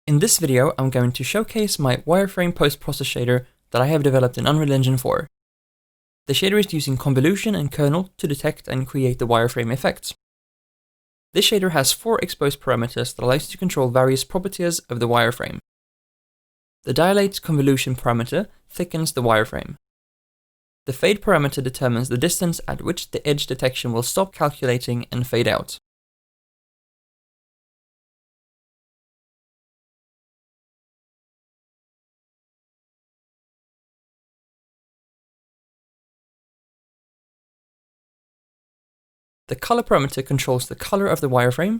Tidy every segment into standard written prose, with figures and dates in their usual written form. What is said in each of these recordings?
In this video, I'm going to showcase my wireframe post-process shader that I have developed in Unreal Engine 4. The shader is using convolution and kernel to detect and create the wireframe effects. This shader has 4 exposed parameters that allows you to control various properties of the wireframe. The dilate convolution parameter thickens the wireframe. The fade parameter determines the distance at which the edge detection will stop calculating and fade out. The color parameter controls the color of the wireframe.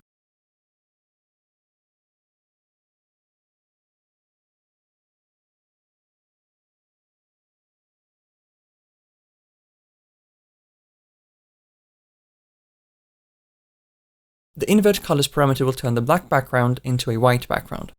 The invert colors parameter will turn the black background into a white background.